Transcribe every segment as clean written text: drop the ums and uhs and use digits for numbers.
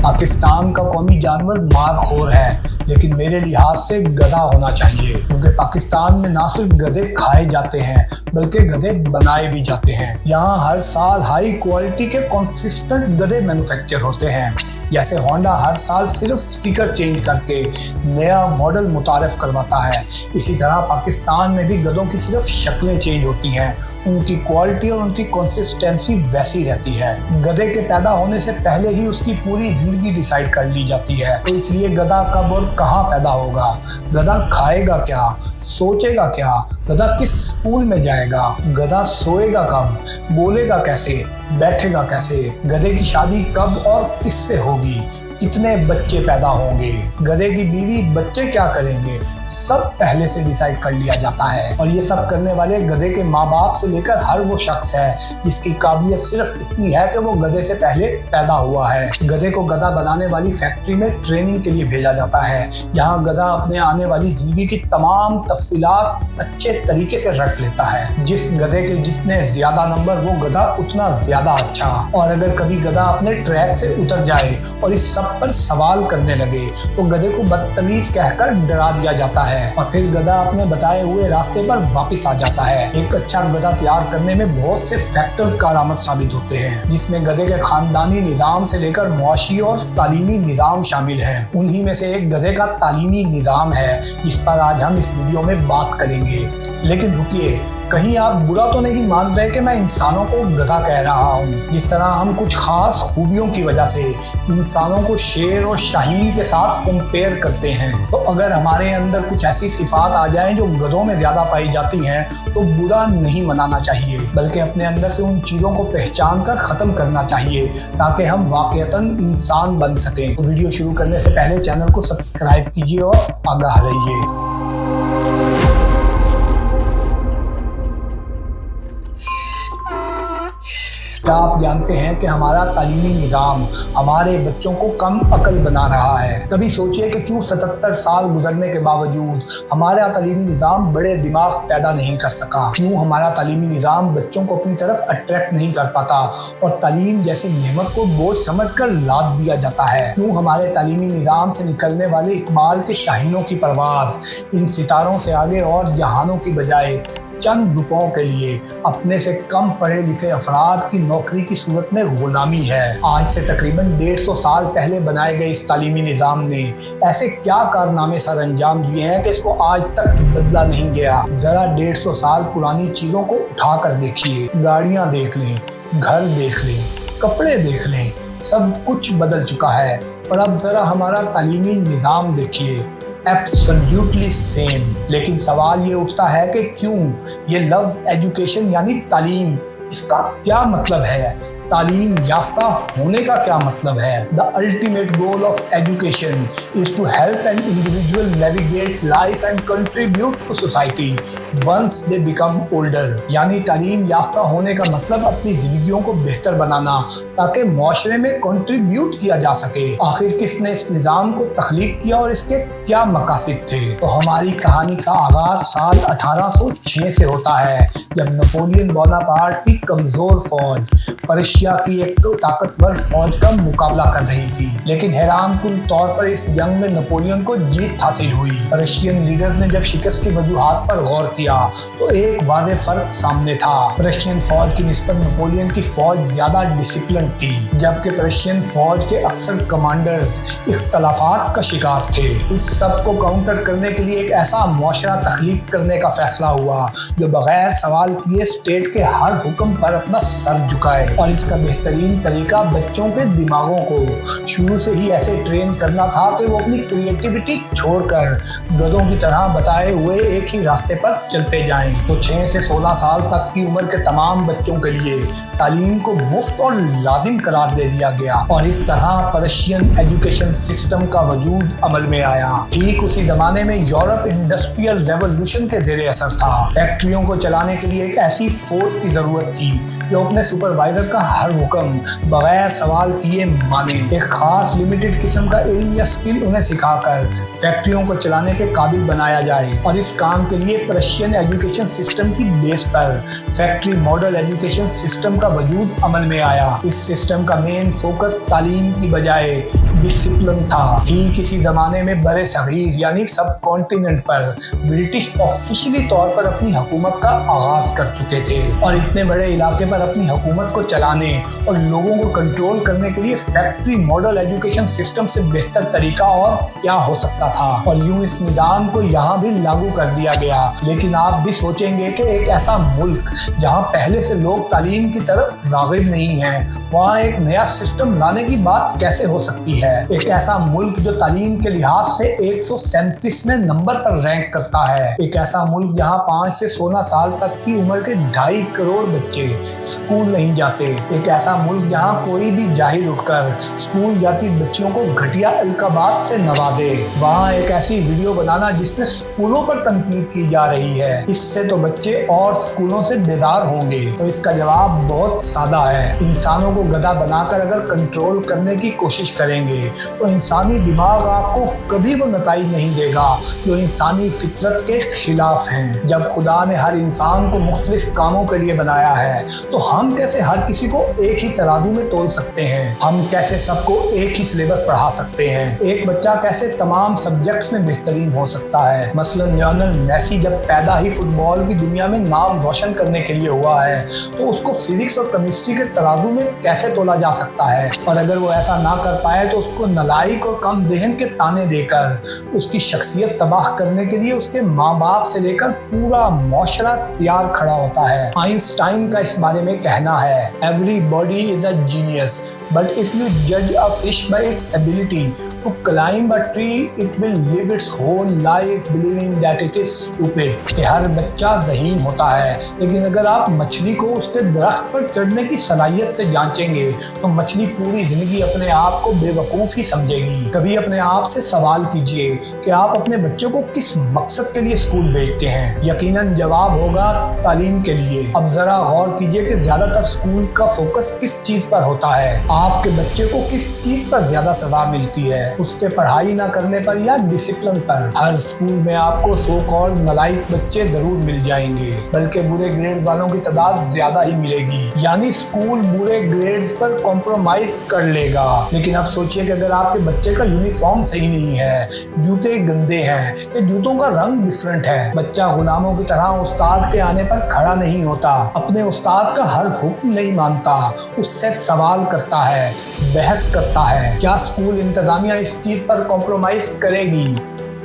पाकिस्तान का कौमी जानवर मारखोर है, लेकिन मेरे लिहाज से गधा होना चाहिए, क्योंकि पाकिस्तान में ना सिर्फ गधे खाए जाते हैं बल्कि गधे बनाए भी जाते हैं। यहाँ हर साल हाई क्वालिटी के कंसिस्टेंट गधे मैन्युफैक्चर होते हैं। जैसे होंडा हर साल सिर्फ स्टिकर चेंज करके नया मॉडल मुतारफ करवाता है, इसी तरह पाकिस्तान में भी गधों की सिर्फ शक्लें चेंज होती हैं, उनकी क्वालिटी और उनकी कंसिस्टेंसी वैसी रहती है। गधे के पैदा होने से पहले ही उसकी पूरी जिंदगी डिसाइड कर ली जाती है, तो इसलिए गधा कब और कहाँ पैदा होगा, गधा खाएगा क्या, सोचेगा क्या, गधा किस स्कूल में जाएगा, गधा सोएगा कब, बोलेगा कैसे, बैठेगा कैसे, गधे की शादी कब और किससे होगी, कितने बच्चे पैदा होंगे, गधे की बीवी बच्चे क्या करेंगे, सब पहले से डिसाइड कर लिया जाता है। और ये सब करने वाले गधे के माँ बाप से लेकर हर वो शख्स है जिसकी काबिलियत सिर्फ इतनी है कि वो गधे से पहले पैदा हुआ है। गधे को गधा बनाने वाली फैक्ट्री में ट्रेनिंग के लिए भेजा जाता है, जहाँ गधा अपने आने वाली जिंदगी की तमाम तफसीलात अच्छे तरीके से रख लेता है। जिस गधे के जितने ज्यादा नंबर, वो गधा उतना ज्यादा अच्छा। और अगर कभी गधा अपने ट्रैक से उतर जाए और इस सब पर सवाल करने लगे तो गधे को बदतमीज कहकर डरा दिया जाता है और फिर गधा अपने बताए हुए रास्ते पर वापस आ जाता है। एक अच्छा गधा तैयार करने में बहुत से फैक्टर्स कारआमद साबित होते हैं, जिसमें गधे के खानदानी निजाम से लेकर मुआशी और तालीमी निजाम शामिल है। उन्हीं में से एक गधे का तालीमी निजाम है, जिस पर आज हम इस वीडियो में बात करेंगे। लेकिन रुकिए, कहीं आप बुरा तो नहीं मान रहे कि मैं इंसानों को गधा कह रहा हूँ। जिस तरह हम कुछ खास खूबियों की वजह से इंसानों को शेर और शाहीन के साथ कंपेयर करते हैं, तो अगर हमारे अंदर कुछ ऐसी सिफात आ जाएं जो गधों में ज्यादा पाई जाती हैं, तो बुरा नहीं मनाना चाहिए, बल्कि अपने अंदर से उन चीजों को पहचान कर खत्म करना चाहिए, ताकि हम वाकईतन इंसान बन सकें। तो वीडियो शुरू करने से पहले चैनल को सब्सक्राइब कीजिए और आगाह रहिए। क्या आप जानते हैं कि हमारा तालीमी निज़ाम हमारे बच्चों को कम अकल बना रहा है? कभी सोचिए कि क्यों 77 साल गुजरने के बावजूद हमारा तालीमी निज़ाम बड़े दिमाग पैदा नहीं कर सका? क्यों हमारा तालीमी निज़ाम बच्चों को अपनी तरफ अट्रैक्ट नहीं कर पाता और तालीम जैसी नेमत को बोझ समझकर लाद दिया जाता है? क्यों हमारे तालीमी निज़ाम से निकलने वाले इकबाल के शाहीनों की परवाज़ इन सितारों से आगे और जहानों की बजाय चंद रुपयों के लिए अपने से कम पढ़े लिखे अफराद की नौकरी की सूरत में गुलामी है? आज से तकरीबन 150 साल पहले बनाए गए इस तालीमी निज़ाम ने ऐसे क्या कारनामे सर अंजाम दिए हैं कि इसको आज तक बदला नहीं गया? जरा 150 साल पुरानी चीज़ों को उठा कर देखिए, गाड़ियाँ देख लें, घर देख लें, कपड़े देख लें, सब कुछ बदल चुका है। और अब जरा हमारा तालीमी निज़ाम देखिए, एब्सोल्युटली सेम। लेकिन सवाल ये उठता है कि क्यों? ये लफ्ज़ एजुकेशन यानी तालीम, इसका क्या मतलब है? तालीम याफ्ता होने का क्या मतलब है? The ultimate goal of education is to help an individual navigate life and contribute to society once they become older. यानी तालीम याफ्ता होने का मतलब अपनी जिंदगियों को बेहतर बनाना, ताकि माशरे में कंट्रीब्यूट किया जा सके। आखिर किसने इस निज़ाम को तख्लीक किया और इसके क्या मकासद थे? तो हमारी कहानी का आगाज साल 1806 से होता है, जब नेपोलियन बोनापार्ट की कमजोर फौज पर्शिया की एक तो ताकतवर फौज का मुकाबला कर रही थी। लेकिन हैरानकुन तौर पर इस जंग में नेपोलियन को जीत हासिल हुई। रशियन लीडर ने जब शिकस्त की वजूहात पर गौर किया तो एक वाज़ेह फर्क सामने था। रशियन फौज की निस्बत नेपोलियन की फौज ज्यादा डिसिप्लिन थी, जबकि रशियन फौज के अक्सर कमांडर्स इख्तलाफात का शिकार थे। इस सब को काउंटर करने के लिए एक ऐसा मुआशरा तख्लीक करने का फैसला हुआ जो बगैर सवाल किए स्टेट के हर हुक्म पर अपना सर झुकाए। और इसका बेहतरीन तरीका बच्चों के दिमागों को शुरू से ही ऐसे ट्रेन करना था कि वो अपनी क्रिएटिविटी छोड़कर गधों की तरह बताए हुए एक ही रास्ते पर चलते जाएं। तो 6 से 16 साल तक की उम्र के तमाम बच्चों के लिए तालीम को मुफ्त और लाजिम करार दे दिया गया और इस तरह पर्शियन एजुकेशन सिस्टम का वजूद अमल में आया। ठीक उसी जमाने में यूरोप इंडस्ट्रियल रेवोल्यूशन के ज़ेरे असर था। फैक्ट्रियों को चलाने के लिए एक ऐसी फोर्स की जरूरत थी जो अपने सुपरवाइजर का हर हुक्म बगैर सवाल किए माने। एक खास लिमिटेड किस्म का इल्म या स्किल उन्हें सिखाकर फैक्ट्रियों को चलाने के काबिल बनाया जाए, और इस काम के लिए पर्शियन एजुकेशन सिस्टम की बेस पर फैक्ट्री मॉडल एजुकेशन सिस्टम का वजूद अमल में आया। इस सिस्टम का मेन फोकस तालीम की बजाय डिसिप्लिन था। ठीक इसी जमाने में बड़े सगीर यानी सब कॉन्टिनेंट पर ब्रिटिश ऑफिशियली तौर पर अपनी हुकूमत का आगाज कर चुके थे, और इतने बड़े इलाके पर अपनी हुकूमत को चलाने और लोगों को कंट्रोल करने के लिए फैक्ट्री मॉडल एजुकेशन सिस्टम से बेहतर तरीका और क्या हो सकता था। और यूं इस निजाम को यहाँ भी लागू कर दिया गया। लेकिन आप भी सोचेंगे कि एक ऐसा मुल्क जहाँ पहले से लोग तालीम की तरफ राग़िब नहीं है, वहाँ एक नया सिस्टम लाने की बात कैसे हो सकती है। एक ऐसा मुल्क जो तालीम के लिहाज से 137वें नंबर पर रैंक करता है, एक ऐसा मुल्क जहाँ 5 से 16 साल तक की उम्र के 2.5 करोड़ बच्चे स्कूल नहीं जाते, एक ऐसा मुल्क जहाँ कोई भी जाहिल उठकर स्कूल जाती बच्चियों को घटिया अलकाबात से नवाजे, वहाँ एक ऐसी वीडियो बनाना जिसमें स्कूलों पर तनकीद की जा रही है, इससे तो बच्चे और स्कूलों से बेजार होंगे। तो इसका जवाब बहुत सादा है। इंसानों को गधा बनाकर अगर कंट्रोल करने की कोशिश करेंगे तो इंसानी दिमाग आपको कभी वो नताइज नहीं देगा जो इंसानी फितरत के खिलाफ हैं। जब खुदा ने हर इंसान को मुख्तलिफ कामों के लिए बनाया है तो हम कैसे हर किसी को एक ही तराजू में तोल सकते हैं? हम कैसे सबको एक ही सिलेबस पढ़ा सकते हैं? एक बच्चा कैसे तमाम सब्जेक्ट्स में बेहतरीन हो सकता है? मसलन लियोनेल मेसी जब पैदा ही फुटबॉल की दुनिया में नाम रोशन करने के लिए हुआ है तो उसको फिजिक्स और केमिस्ट्री के तराजू में कैसे तोला जा सकता है? और अगर वो ऐसा ना कर पाए तो उसको नालायक और कम ज़हन के ताने देकर उसकी शख्सियत तबाह करने के लिए उसके माँ बाप से लेकर पूरा मौशरा तैयार खड़ा होता है। आइंस्टाइन का इस बारे में कहना है, everybody is a genius but if you जज a fish by its ability to climb a tree it will live its whole life believing that it is stupid. कि हर बच्चा ज़हीन होता है, लेकिन अगर आप मछली को उसके दरख्त पर चढ़ने की सलाहियत से जांचेंगे तो मछली पूरी जिंदगी अपने आप को बेवकूफ़ ही समझेगी। कभी अपने आप से सवाल कीजिए कि आप अपने बच्चों को किस मकसद के लिए स्कूल भेजते हैं। यकीनन जवाब होगा तालीम के लिए। अब जरा गौर कीजिए कि ज्यादातर स्कूल का फोकस किस चीज पर होता है। आपके बच्चे को किस चीज पर ज्यादा सजा मिलती है, उसके पढ़ाई ना करने पर या डिसिप्लिन पर? हर स्कूल में आपको सो कॉल्ड नालायक बच्चे जरूर मिल जाएंगे, बल्कि बुरे ग्रेड्स वालों की तादाद ज्यादा ही मिलेगी। यानी स्कूल बुरे ग्रेड्स पर कॉम्प्रोमाइज कर लेगा। लेकिन अब सोचिए कि अगर आपके बच्चे का यूनिफॉर्म सही नहीं है, जूते गंदे हैं या जूतों का रंग डिफरेंट है, बच्चा गुलामों की तरह उस्ताद के आने पर खड़ा नहीं होता, अपने उस्ताद का हर हुक्म नहीं मानता, उससे सवाल करता है, बहस करता है, क्या स्कूल इंतजामिया इस चीज पर कॉम्प्रोमाइज करेगी?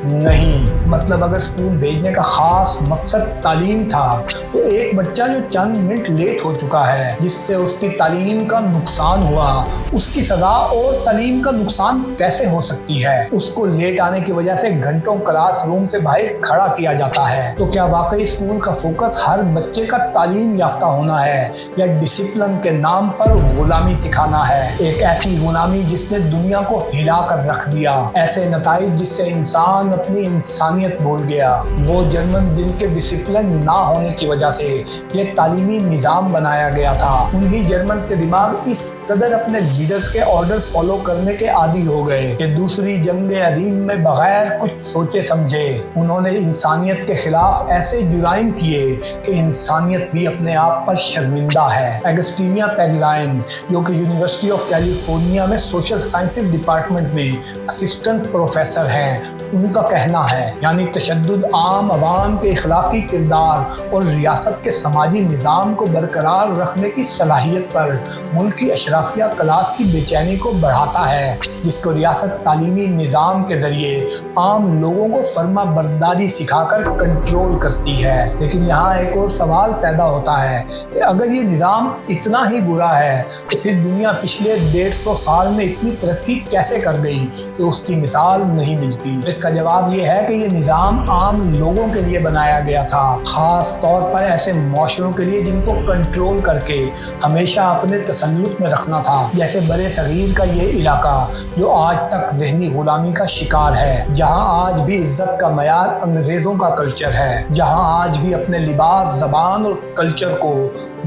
नहीं। मतलब अगर स्कूल भेजने का खास मकसद तालीम था तो एक बच्चा जो चंद मिनट लेट हो चुका है जिससे उसकी तालीम का नुकसान हुआ, उसकी सजा और तालीम का नुकसान कैसे हो सकती है? उसको लेट आने की वजह से घंटों क्लास रूम से बाहर खड़ा किया जाता है। तो क्या वाकई स्कूल का फोकस हर बच्चे का तालीम याफ्ता होना है या डिसिप्लिन के नाम पर गुलामी सिखाना है? एक ऐसी गुलामी जिसने दुनिया को हिला कर रख दिया, ऐसे नताइज जिससे इंसान अपनी इंसानियत भूल गया। वो जर्मन जिनके डिसिप्लिन ना होने की वजह से ये तालीमी निजाम बनाया गया था, उन्हीं जर्मन्स के दिमाग इस कदर अपने लीडर्स के ऑर्डर्स फॉलो करने के आदी हो गए कि दूसरी जंग अजीम में बगैर कुछ सोचे समझे उन्होंने इंसानियत के खिलाफ ऐसे जुराइम किए कि इंसानियत भी अपने आप पर शर्मिंदा है। एगस्टीनिया पेगलाइन जो कि यूनिवर्सिटी ऑफ कैलिफोर्निया में सोशल साइंसेज डिपार्टमेंट में असिस्टेंट प्रोफेसर हैं, उनका कहना है यानी तशद्दुद आम अवाम के इखलाकी किरदार और रियासत के समाजी निज़ाम को बरकरार रखने की सलाहियत पर मुल्क की अशराफिया क्लास की बेचैनी को बढ़ाता है, जिसको रियासत तालीमी निज़ाम के जरिए आम लोगों को फर्मा बरदारी सिखाकर कंट्रोल करती है। लेकिन यहाँ एक और सवाल पैदा होता है कि अगर ये निज़ाम इतना ही बुरा है तो फिर दुनिया पिछले 150 साल में इतनी तरक्की कैसे कर गई कि उसकी मिसाल नहीं मिलती? इसका जवाब ये है कि ये निज़ाम आम लोगों के लिए बनाया गया था, खास तौर पर ऐसे मौशरों के लिए जिनको कंट्रोल करके हमेशा अपने तसल्लुत में रखना था, जैसे बड़े सगीर का ये इलाका जो आज तक ज़हनी गुलामी का शिकार है, जहाँ आज भी इज्जत का मयार अंग्रेज़ों का कल्चर है, जहाँ आज भी अपने लिबास, ज़बान और कल्चर को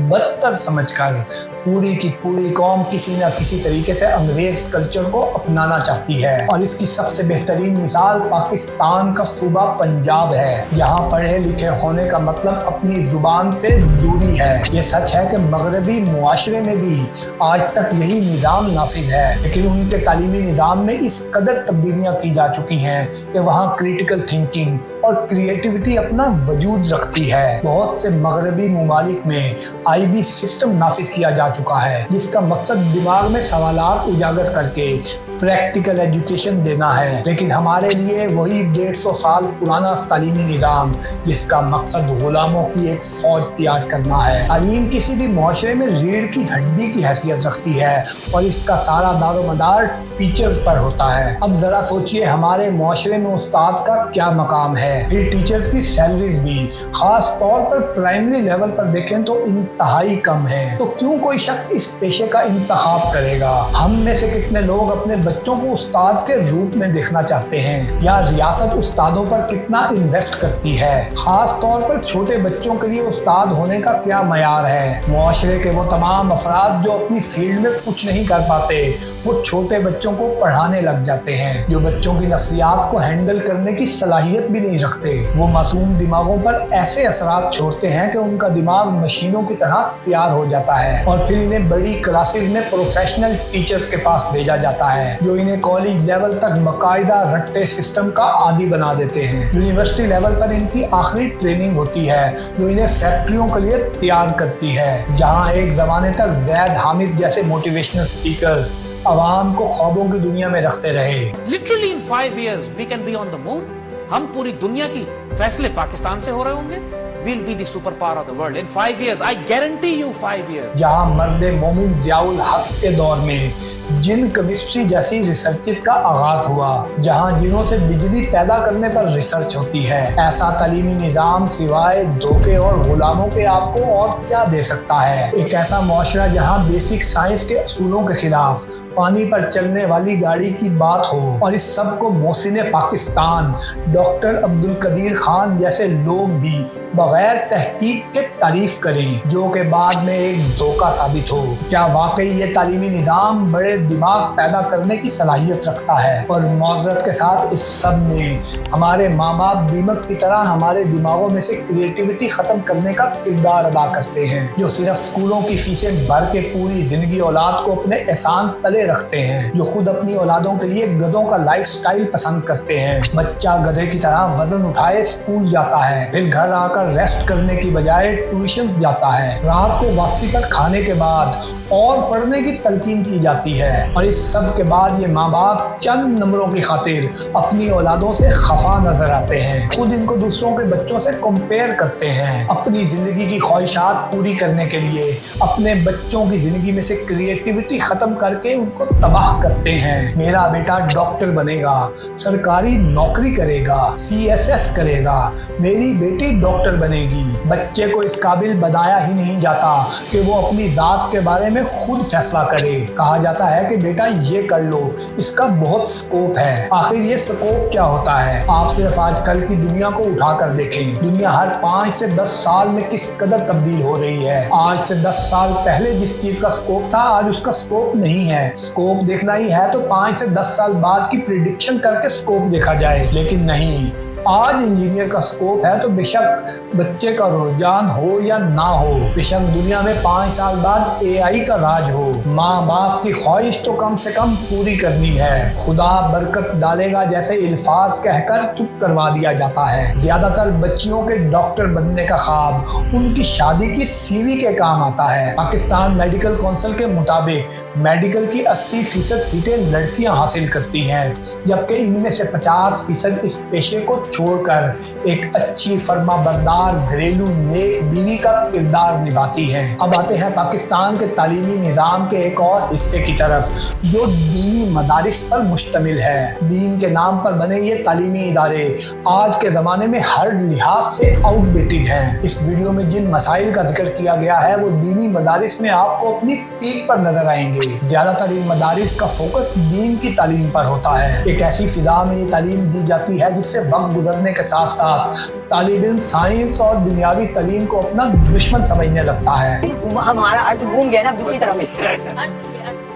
बदतर समझकर पूरी की पूरी कौम किसी न किसी तरीके से अंग्रेज कल्चर को अपनाना चाहती है और इसकी सबसे बेहतरीन मिसाल पाकिस्तान का सूबा पंजाब है, जहाँ पढ़े लिखे होने का मतलब अपनी जुबान से दूरी है। ये सच है कि मगरबी मुआशरे में भी आज तक यही निज़ाम नाफिज है, लेकिन उनके तालीमी निज़ाम में इस कदर तब्दीलियाँ की जा चुकी हैं कि वहाँ क्रिटिकल थिंकिंग और क्रिएटिविटी अपना वजूद रखती है। बहुत से मगरबी ममालिक में IB सिस्टम नाफिज किया जा चुका है, जिसका मकसद दिमाग में सवालात उजागर करके प्रैक्टिकल एजुकेशन देना है, लेकिन हमारे लिए वही 150 साल पुराना तालीमी निज़ाम जिसका मकसद गुलामों की एक फौज तैयार करना है। तालीम किसी भी मुआशरे में रीढ़ की हड्डी की हैसियत रखती है और इसका सारा दारोमदार टीचर्स पर होता है। अब जरा सोचिए हमारे मुआशरे में उस्ताद का क्या मकाम है, फिर टीचर्स की सैलरीज भी खास तौर पर प्राइमरी लेवल पर देखें तो इंतहाई कम है। तो क्यों कोई शख्स इस पेशे का इंतखाब करेगा? हम में से कितने लोग अपने बच्चों को उस्ताद के रूप में देखना चाहते हैं, या रियासत उस्तादों पर कितना इन्वेस्ट करती है? खास तौर पर छोटे बच्चों के लिए उस्ताद होने का क्या मयार है? मुआशरे के वो तमाम अफराद जो अपनी फील्ड में कुछ नहीं कर पाते, वो छोटे बच्चों को पढ़ाने लग जाते हैं, जो बच्चों की नफ्सियात को हैंडल करने की सलाहियत भी नहीं रखते। वो मासूम दिमागों पर ऐसे असरात छोड़ते हैं कि उनका दिमाग मशीनों की तरह तैयार हो जाता है और फिर इन्हें बड़ी क्लासेस में प्रोफेशनल टीचर्स के पास भेजा जाता है, जो इन्हें कॉलेज लेवल तक बाकायदा रट्टे सिस्टम का आदी बना देते हैं। यूनिवर्सिटी लेवल पर इनकी आखिरी ट्रेनिंग होती है, जो इन्हें फैक्ट्रियों के लिए तैयार करती है, जहां एक जमाने तक ज़ैद हामिद जैसे मोटिवेशनल स्पीकर्स अवाम को ख्वाबों की दुनिया में रखते रहे। Literally in 5 years we can be on the moon. हम पूरी दुनिया की फैसले पाकिस्तान से हो रहे होंगे। We'll be the superpower of the world in 5 years. I guarantee you 5 years. जहां मर्द मोमिन ज़ियाउल हक के दौर में जिन केमिस्ट्री जैसी रिसर्चेस का आगाज हुआ, जहां जिनों से बिजली पैदा करने पर रिसर्च होती है, ऐसा तालीमी निज़ाम सिवाय धोखे और गुलामों के आपको और क्या दे सकता है? एक ऐसा मुआशरा जहां बेसिक साइंस के असूलों के खिलाफ पानी पर चलने वाली गाड़ी की बात हो और इस सब को मोहसिन पाकिस्तान डॉक्टर अब्दुल कदीर खान जैसे लोग भी बगैर तहकीक के तारीफ करें, जो के बाद में एक धोखा साबित हो। क्या वाकई ये तालीमी निज़ाम बड़े दिमाग पैदा करने की सलाहियत रखता है? और माजरत के साथ इस सब में हमारे माँ बाप दीमक की तरह हमारे दिमागों में से क्रिएटिविटी खत्म करने का किरदार अदा करते हैं, जो सिर्फ स्कूलों की फीसें भर के पूरी जिंदगी औलाद को अपने एहसान तले रखते हैं, जो खुद अपनी औलादों के लिए गधों का लाइफस्टाइल पसंद करते हैं। बच्चा गधे की तरह वजन उठाए स्कूल जाता है, फिर घर आकर रेस्ट करने की बजाय ट्यूशंस जाता है। रात को वापसी पर खाने के बाद और पढ़ने की तलकीन की जाती है, और इस सब के बाद ये माँ बाप चंद नंबरों की खातिर अपनी औलादों से खफा नजर आते हैं, खुद इनको दूसरों के बच्चों से कंपेयर करते हैं। अपनी जिंदगी की ख्वाहिशात पूरी करने के लिए अपने बच्चों की जिंदगी में से क्रिएटिविटी खत्म करके उनको तबाह करते हैं। मेरा बेटा डॉक्टर बनेगा, सरकारी नौकरी करेगा, CSS करेगा, मेरी बेटी डॉक्टर बनेगी। बच्चे को इस काबिल बनाया ही नहीं जाता कि वो अपनी जात के बारे में खुद फैसला करे। कहा जाता है कि बेटा ये कर लो, इसका बहुत स्कोप है। आखिर ये स्कोप क्या होता है? आप सिर्फ आजकल की दुनिया को उठाकर देखें। दुनिया हर 5 से 10 साल में किस कदर तब्दील हो रही है। आज से 10 साल पहले जिस चीज का स्कोप था, आज उसका स्कोप नहीं है। स्कोप देखना ही है तो 5 से 10 साल बाद की प्रिडिक्शन करके स्कोप देखा जाए, लेकिन नहीं। आज इंजीनियर का स्कोप है तो बेशक बच्चे का रुझान हो या ना हो, बेशक दुनिया में 5 साल बाद AI का राज हो, माँ बाप की ख्वाहिश तो कम से कम पूरी करनी है। खुदा बरकत डालेगा जैसे अल्फाज कहकर चुप करवा दिया जाता है। ज्यादातर बच्चियों के डॉक्टर बनने का ख्वाब उनकी शादी की CV के काम आता है। पाकिस्तान मेडिकल काउंसिल के मुताबिक मेडिकल की 80% सीटें लड़कियां हासिल करती हैं, जबकि इनमें से 50% इस पेशे को छोड़कर एक अच्छी फर्मा बरदार घरेलू नेक बीवी का किरदार निभाती हैं। अब आते हैं पाकिस्तान के तालीमी निज़ाम के एक और हिस्से की तरफ, जो दीनी मदारिस पर मुश्तमिल है। दीन के नाम पर बने ये तालीमी इदारे आज के ज़माने में हर लिहाज से आउटडेटेड हैं। इस वीडियो में जिन मसाइल का जिक्र किया गया है वो दीनी मदारिस में आपको अपनी पीक पर नजर आएंगे। ज़्यादातर इन मदारिस का फोकस दीन की तालीम पर होता है। एक ऐसी फिजा में ये तालीम दी जाती है जिससे वक्त गुजरने के साथ साथ तालिब इल्म साइंस और दुनियावी तालीम को अपना दुश्मन समझने लगता है। हमारा अर्थ घूम गया ना दूसरी तरफ,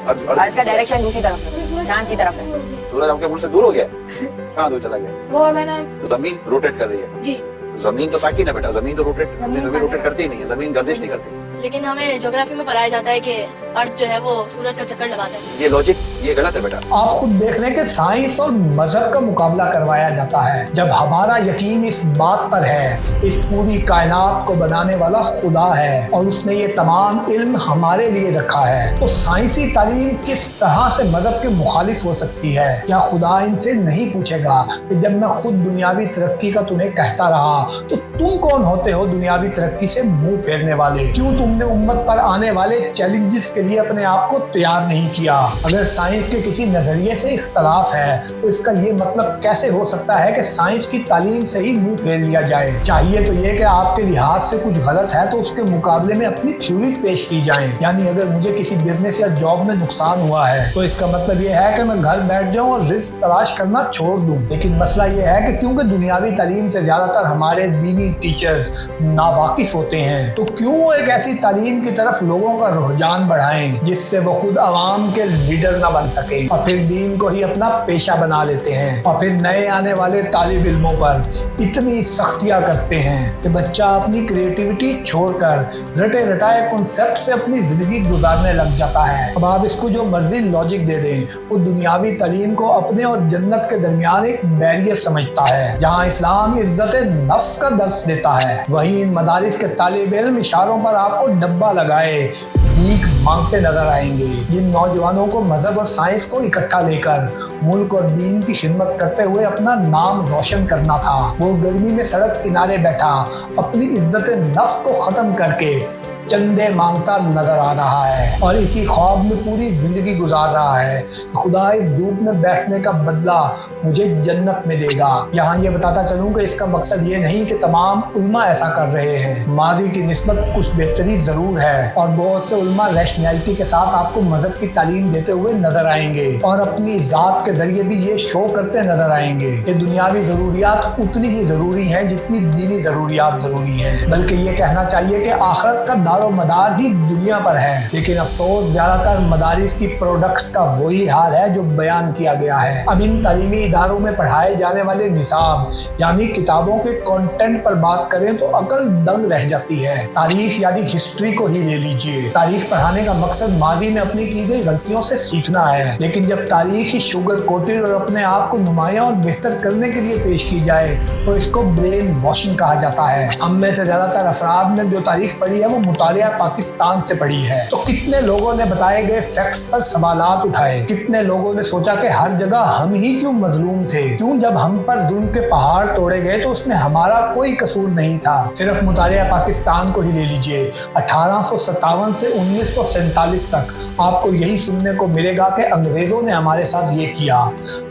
अर्थ का डायरेक्शन दूसरी तरफ है, चांद की तरफ है। सूरज आपके मुल्क से दूर हो गया, कहाँ दूर चला गया? वो मैंने जमीन रोटेट कर रही है जी, जमीन तो साकिन है बेटा, जमीन तो रोटेट करती ही नहीं है, जमीन गर्दिश नहीं करती। लेकिन हमें ज्योग्राफी में पढ़ाया जाता है कि अर्थ जो है वो सूरज का चक्कर लगाता है। ये लॉजिक ये गलत है बेटा। आप खुद देख लें कि साइंस और मजहब का मुकाबला करवाया जाता है, जब हमारा यकीन इस बात पर है इस पूरी कायनात को बनाने वाला खुदा है और उसने ये तमाम इल्म हमारे लिए रखा है, तो साइंसी तालीम किस तरह से मजहब के मुखालिफ हो सकती है? क्या खुदा इनसे नहीं पूछेगा कि जब मैं खुद दुनियावी तरक्की का तुम्हें कहता रहा तो तुम कौन होते हो दुनियावी तरक्की से मुंह फेरने वाले? क्यों तुमने उम्मत पर आने वाले चैलेंजेस के लिए अपने आप को तैयार नहीं किया? अगर साइंस के किसी नजरिए से इख्तलाफ है तो इसका ये मतलब कैसे हो सकता है कि साइंस की तालीम से ही मुंह फेर लिया जाए? चाहिए तो ये कि आपके लिहाज से कुछ गलत है तो उसके मुकाबले में अपनी थ्योरीज पेश की जाएं। यानी अगर मुझे किसी बिजनेस या जॉब में नुकसान हुआ है तो इसका मतलब ये है कि मैं घर बैठ जाऊं और रिस्क तलाश करना छोड़ दूं। लेकिन मसला ये है कि क्योंकि दुनियावी तालीम से ज्यादातर हमारे दीनी टीचर्स नावाकिफ होते हैं, तो क्यों वो एक ऐसी तालीम की तरफ लोगों का रुझान बढ़ाएं जिससे वो खुद आवाम के लीडर ना बन सके और फिर दीन को ही अपना पेशा बना लेते हैं और फिर नए आने वाले तालिब इल्मों पर इतनी सख्तियां करते हैं कि बच्चा अपनी क्रिएटिविटी छोड़कर रटे रटाए कॉन्सेप्ट से अपनी जिंदगी गुजारने लग जाता है। अब आप इसको जो मर्जी लॉजिक दे दें, वो दुनियावी तालीम को अपने और जन्नत के दरमियान एक बैरियर समझता है। जहाँ इस्लाम इज्जत नफ्स का दर्स देता है, वहीं इन मदारिस के तालिब इल्म इशारों पर आपको डब्बा लगाए भीख मांगते नजर आएंगे। जिन नौजवानों को मजहब और साइंस को इकट्ठा लेकर मुल्क और दीन की खिदमत करते हुए अपना नाम रोशन करना था, वो गर्मी में सड़क किनारे बैठा अपनी इज्जत नफ्स को खत्म करके चंदे मांगता नजर आ रहा है और इसी ख्वाब में पूरी जिंदगी गुजार रहा है। खुदा इस धूप में बैठने का बदला मुझे जन्नत में देगा। यहाँ ये बताता चलूँ कि इसका मकसद ये नहीं कि तमाम उल्मा ऐसा कर रहे हैं, मादी की निस्बत कुछ बेहतरी जरूर है और बहुत से उल्मा रैशनैलिटी के साथ आपको मजहब की तालीम देते हुए नजर आएंगे और अपनी जात के जरिए भी ये शो करते नजर आएंगे कि दुनियावी जरूरियात उतनी ही जरूरी हैं जितनी दीनी जरूरियात जरूरी हैं। बल्कि ये कहना चाहिए कि आखिरत का मदार ही दुनिया पर है। लेकिन अफसोस ज्यादातर मदारिस की प्रोडक्ट्स का वही हाल है जो बयान किया गया है। अब इन तालीमी इदारों में पढ़ाए जाने वाले निसाब यानी किताबों के कंटेंट पर बात करें तो अकल दंग रह जाती है। तारीख यानी हिस्ट्री को ही ले लीजिए। तारीख पढ़ाने का मकसद माजी में अपनी की गई गलतियों से सीखना है, लेकिन जब तारीख ही शुगर कोटेड और अपने आप को नुमायां और बेहतर करने के लिए पेश की जाए तो इसको ब्रेन वॉशिंग कहा जाता है। हम में से ज्यादातर अफराद ने जो तारीख पढ़ी है वो पाकिस्तान से पढ़ी है, तो कितने लोगों ने बताए गए फैक्ट्स पर सवालात उठाए, कितने लोगों ने सोचा कि हर जगह हम ही क्यों मजलूम थे, क्यों जब हम पर जुल्म के पहाड़ तोड़े गए तो उसमें हमारा कोई कसूर नहीं था। सिर्फ मुतालिया पाकिस्तान को ही ले लीजिए, 1857 से 1947 तक आपको यही सुनने को मिलेगा कि अंग्रेजों ने हमारे साथ ये किया,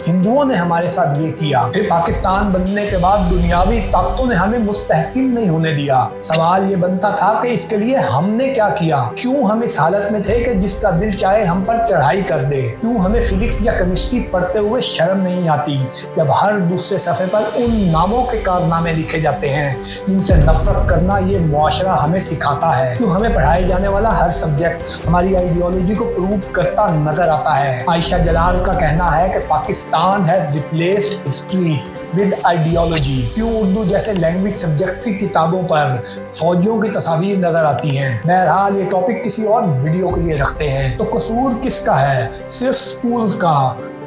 हिंदुओं ने हमारे साथ ये किया, फिर पाकिस्तान बनने के बाद दुनियावी ताकतों ने हमें मुस्तहकिम नहीं होने दिया। सवाल ये बनता था कि इसके लिए हमने क्या किया? क्यों हम इस हालत में थे कि जिसका दिल चाहे हम पर चढ़ाई कर दे? क्यों हमें फिजिक्स या केमिस्ट्री पढ़ते हुए शर्म नहीं आती जब हर दूसरे सफ़े पर उन नामों के कारनामे लिखे जाते हैं जिनसे नफरत करना ये मुआशरा हमें सिखाता है? क्यों हमें पढ़ाए जाने वाला हर सब्जेक्ट हमारी आइडियोलॉजी को प्रूव करता नजर आता है? आयशा जलाल का कहना है कि Pakistan has replaced history with ideology. क्यों उर्दू जैसे लैंग्वेज सब्जेक्ट्स की किताबों पर फौजियों की तस्वीर नजर आती हैं? बहरहाल ये टॉपिक किसी और वीडियो के लिए रखते हैं। तो कसूर किसका है? सिर्फ स्कूल्स का,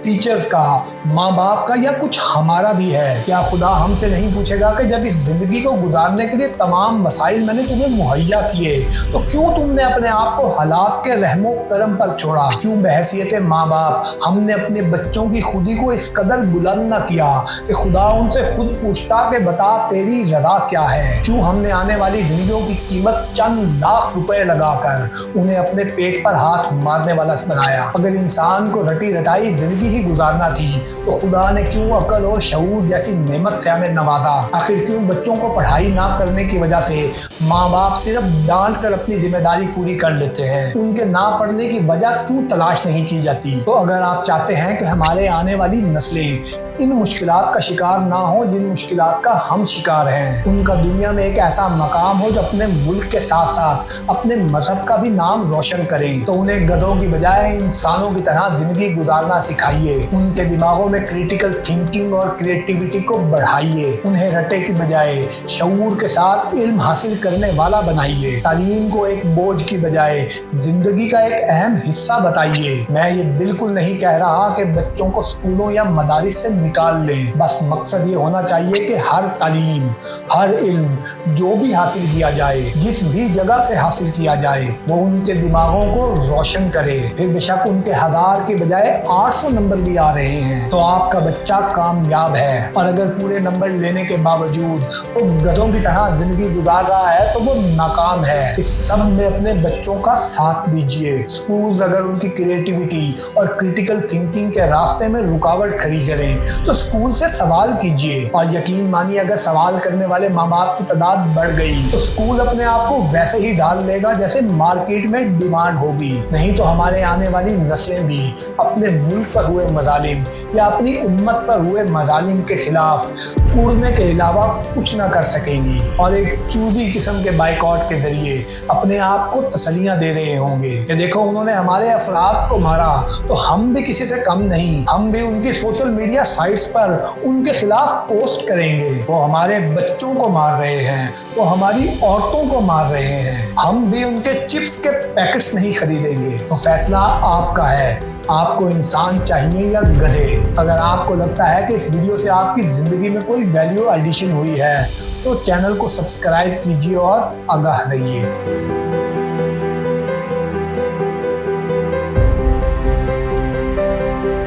टीचर्स का, माँ बाप का, या कुछ हमारा भी है? क्या खुदा हमसे नहीं पूछेगा कि जब इस जिंदगी को गुजारने के लिए तमाम वसाइल मैंने तुम्हें मुहैया किए तो क्यों तुमने अपने आप को हालात के रहमो करम पर छोड़ा? क्यों बहैसियत माँ बाप हमने अपने बच्चों की खुदी को इस कदर बुलंद न किया कि खुदा उनसे खुद पूछता कि बता तेरी रजा क्या है? क्यों हमने आने वाली जिंदगियों की कीमत चंद लाख रुपए लगाकर उन्हें अपने पेट पर हाथ मारने वाला बनाया? अगर इंसान को रटी रटाई जिंदगी ही गुजारना थी तो खुदा ने क्यों अकल और शऊर जैसी नेमत से हमें नवाजा? आखिर क्यों बच्चों को पढ़ाई ना करने की वजह से माँ बाप सिर्फ डांट कर अपनी जिम्मेदारी पूरी कर लेते हैं? उनके ना पढ़ने की वजह क्यों तलाश नहीं की जाती? तो अगर आप चाहते हैं कि हमारे आने वाली नस्लें इन मुश्किलात का शिकार ना हो जिन मुश्किलात का हम शिकार हैं। उनका दुनिया में एक ऐसा मकाम हो जो अपने मुल्क के साथ साथ अपने मजहब का भी नाम रोशन करें। तो उन्हें गधों की बजाय इंसानों की तरह जिंदगी गुजारना सिखाइए। उनके दिमागों में क्रिटिकल थिंकिंग और क्रिएटिविटी को बढ़ाइए। उन्हें रटे की बजाय शऊर के साथ इल्म हासिल करने वाला बनाइए। तालीम को एक बोझ की बजाय जिंदगी का एक अहम हिस्सा बताइए। मैं ये बिल्कुल नहीं कह रहा कि बच्चों को स्कूलों या मदारिस से निकाल लें। बस मकसद ये होना चाहिए कि हर तालीम, हर इल्म जो भी हासिल किया जाए, जिस भी जगह से हासिल किया जाए, वो उनके दिमागों को रोशन करे। फिर बेशक उनके 1000 की बजाय 800 नंबर भी आ रहे हैं तो आपका बच्चा कामयाब है। और अगर पूरे नंबर लेने के बावजूद वो गधों की तरह जिंदगी गुजार रहा है तो वो नाकाम है। इस सब में अपने बच्चों का साथ दीजिए। स्कूल्स अगर उनकी क्रिएटिविटी और क्रिटिकल थिंकिंग के रास्ते में रुकावट खड़ी करें तो स्कूल से सवाल कीजिए। और यकीन मानिए अगर सवाल करने वाले माँ बाप की तादाद बढ़ गई तो स्कूल अपने आप को वैसे ही डाल लेगा जैसे मार्केट में डिमांड होगी। नहीं तो हमारे आने वाली नस्लें भी अपने मुल्क पर हुए मजालिम या अपनी उम्मत पर हुए मजालिम के खिलाफ उड़ने के अलावा कुछ ना कर सकेंगी और एक चूजी किस्म के बाइकआउट के जरिए अपने आप को तसलियां दे रहे होंगे कि देखो उन्होंने हमारे अफराद को मारा तो हम भी किसी से कम नहीं, हम भी उनकी सोशल मीडिया साइट्स पर उनके खिलाफ पोस्ट करेंगे। वो हमारे बच्चों को मार रहे हैं, वो हमारी औरतों को मार रहे हैं, हम भी उनके चिप्स के पैकेट्स नहीं खरीदेंगे। तो फैसला आपका है, आपको इंसान चाहिए या गधे। अगर आपको लगता है कि इस वीडियो से आपकी जिंदगी में कोई वैल्यू एडिशन हुई है तो चैनल को सब्सक्राइब कीजिए और आगाह रहिए।